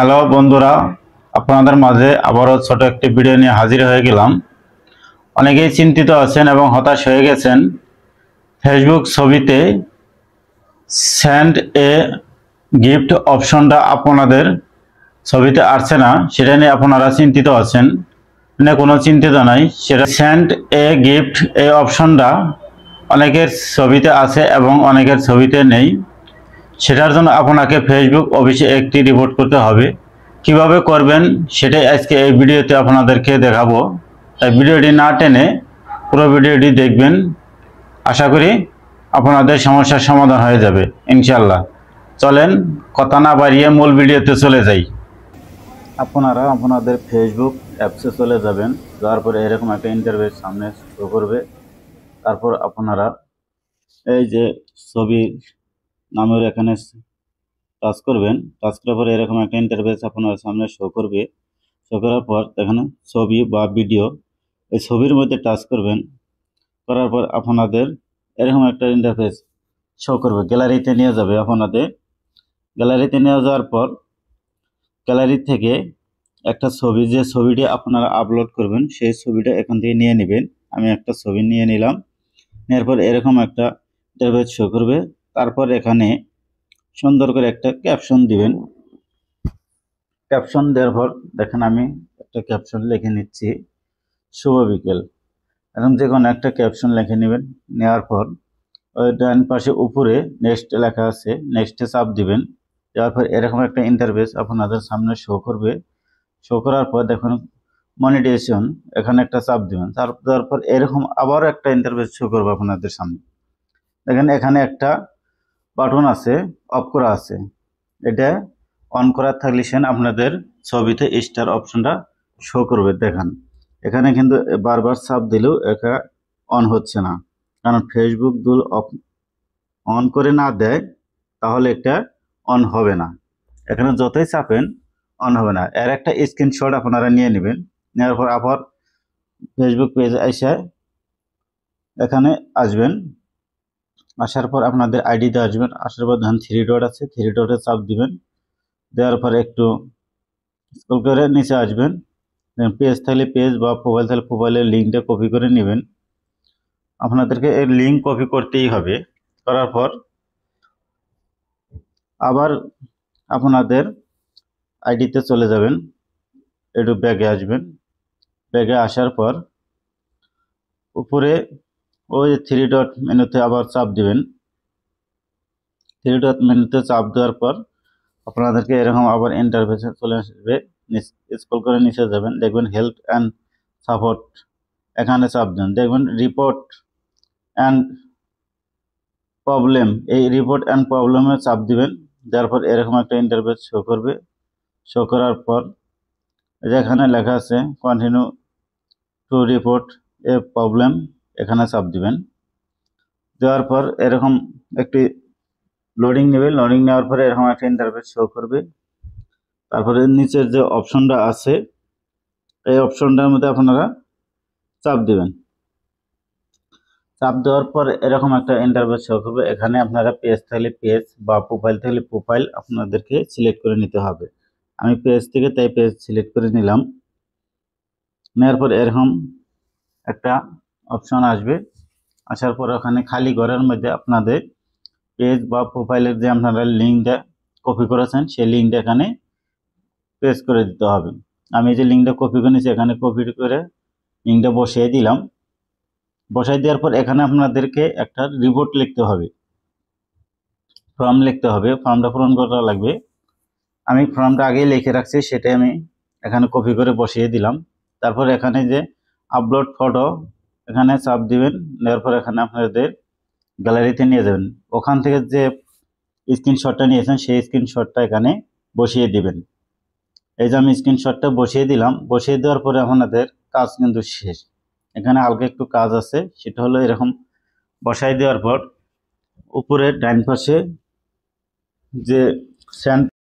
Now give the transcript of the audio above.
Hello বন্ধুরা, আপনাদের মাঝে আবারও ছোট একটি ভিডিও নিয়ে হাজির হয়ে গেলাম। অনেকেই চিন্তিত আছেন এবং হতাশ হয়ে গেছেন। ফেসবুক ছবিতে সেন্ড এ গিফট অপশনটা আপনাদের ছবিতে আসছে না, সেটা নিয়ে আপনারা চিন্তিত আছেন। না, কোনো চিন্তিত নাই। সেটা সেন্ড এ গিফট এই অপশনটা অনেকের ছবিতে আছে এবং অনেকের ছবিতে নেই। সেটার জন্য আপনাকে ফেসবুক অফিসে একটি রিপোর্ট করতে হবে। কিভাবে করবেন সেটাই আজকে এই ভিডিওতে আপনাদেরকে দেখাবো। তাই ভিডিওটি না টেনে পুরো ভিডিওটি দেখবেন। আশা করি আপনাদের সমস্যার সমাধান হয়ে যাবে ইনশাল্লাহ। চলেন কথা না বাড়িয়ে মূল ভিডিওতে চলে যাই। আপনারা আপনাদের ফেসবুক অ্যাপসে চলে যাবেন। যাওয়ার পরে এরকম একটা ইন্টারফেস সামনে শো করবে। তারপর আপনারা এই যে ছবি নামের এখানে টাচ করবেন। টাচ করার পরে এরকম একটা ইন্টারফেস আপনার সামনে শো করবে। শো করার পর এখানে ছবি বা ভিডিও, এই ছবির মধ্যে টাচ করবেন। করার পর আপনাদের এরকম একটা ইন্টারফেস শো করবে। গ্যালারিতে নিয়ে যাবে আপনাদের। গ্যালারিতে নিয়ে যাওয়ার পর গ্যালারি থেকে একটা ছবি, যে ছবিটি আপনারা আপলোড করবেন সেই ছবিটা এখান থেকে নিয়ে নেবেন। আমি একটা ছবি নিয়ে নিলাম। নেওয়ার পর এরকম একটা ইন্টারফেস শো করবে। তারপর এখানে সুন্দর করে একটা ক্যাপশন দিবেন। ক্যাপশন দেওয়ার পর দেখেন আমি একটা ক্যাপশন লিখে নিচ্ছি, শুভ বিকেল। এখন যে কোনো একটা ক্যাপশন লিখে নেবেন। নেওয়ার পর ওই ডান পাশে উপরে নেক্সট লেখা আছে, নেক্সটে চাপ দিবেন। দেওয়ার পর এরকম একটা ইন্টারফেস আপনাদের সামনে শো করবে। শো করার পর দেখুন মনিটাইজেশন, এখানে একটা চাপ দিবেন। চাপ দেওয়ার পর এরকম আবারও একটা ইন্টারফেস শো করবে আপনাদের সামনে। দেখেন এখানে একটা বাটন আছে, অফ করা আছে। এটা অন করা থাকলে আপনাদের ছবিতে স্টার অপশনটা শো করবে। দেখেন এখানে কিন্তু বারবার চাপ দিলেও এটা অন হচ্ছে না, কারণ ফেসবুক দুল অন করে না দেয় তাহলে এটা অন হবে না। এখানে যতই চাপেন অন হবে না। এর একটা স্ক্রিনশট আপনারা নিয়ে নেবেন। নেওয়ার পর আবার ফেসবুক পেজে এসে এখানে আসবেন। আসার পর আপনাদের আইডিতে আসবেন। আসার পর ধরেন থ্রি ডট আছে, থ্রি ডটে চাপ দিবেন। দেওয়ার পর একটু স্ক্রল করে নিচে আসবেন। পেজ থাকলে পেজ বা প্রোফাইল থাকলে প্রোফাইলের লিঙ্কটা কপি করে নেবেন। আপনাদেরকে এর লিঙ্ক কপি করতেই হবে। করার পর আবার আপনাদের আইডিতে চলে যাবেন। একটু ব্যাগে আসবেন। ব্যাগে আসার পর উপরে ওই থ্রি ডট মেনুতে আবার চাপ দিবেন। থ্রি ডট মেনুতে চাপ দেওয়ার পর আপনাদেরকে এরকম আবার ইন্টারফেসে চলে আসবে। স্ক্রল করে নিচে যাবেন, দেখবেন হেল্প অ্যান্ড সাপোর্ট, এখানে চাপ দেন। দেখবেন রিপোর্ট অ্যান্ড প্রবলেম, এই রিপোর্ট অ্যান্ড প্রবলেমে চাপ দিবেন। দেওয়ার পর এরকম একটা ইন্টারফেস শো করবে। শো করার পর যেখানে লেখা আছে continue to report A problem, এখানে চাপ দিবেন। দেওয়ার পর এরকম একটি লোডিং নেবে। লোডিং নেওয়ার পরে এরকম একটা ইন্টারফেস শো করবে। তারপরে নিচের যে অপশনটা আছে এই অপশনটার মধ্যে আপনারা চাপ দিবেন। চাপ দেওয়ার পর এরকম একটা ইন্টারফেস শো করবে। এখানে আপনারা পেজ থাকলে পেজ বা প্রোফাইল থাকলে প্রোফাইল আপনাদেরকে সিলেক্ট করে নিতে হবে। আমি পেজ থেকে তাই পেজ সিলেক্ট করে নিলাম। নেওয়ার পর এরকম একটা অপশন আসবে। আসার পর ওখানে খালি ঘরের মধ্যে আপনাদের পেজ বা প্রোফাইলের যে আপনারা লিঙ্কটা কপি করেছেন সেই লিঙ্কটা এখানে পেস্ট করে দিতে হবে। আমি যে লিঙ্কটা কপি করে নিয়েছি এখানে কপি করে লিঙ্কটা বসিয়ে দিলাম। বসাই দেওয়ার পর এখানে আপনাদেরকে একটা রিপোর্ট লিখতে হবে, ফর্ম লিখতে হবে। ফর্মটা পূরণ করা লাগবে। আমি ফর্মটা আগেই লিখে রাখছি, সেটাই আমি এখানে কপি করে বসিয়ে দিলাম। তারপর এখানে যে আপলোড ফটো, এখানে চাপ দিবেন। দেওয়ার পর এখানে আপনাদের গ্যালারিতে নিয়ে যাবেন। ওখান থেকে যে স্ক্রিনশটটা নিয়েছেন সেই স্ক্রিনশটটা এখানে বসিয়ে দিবেন। এই যে আমি স্ক্রিনশটটা বসিয়ে দিলাম। বসিয়ে দেওয়ার পরে আপনাদের কাজ কিন্তু শেষ। এখানে হালকা একটু কাজ আছে, সেটা হলো এরকম বসাই দেওয়ার পর উপরে ডান পাশে যে সেন্ড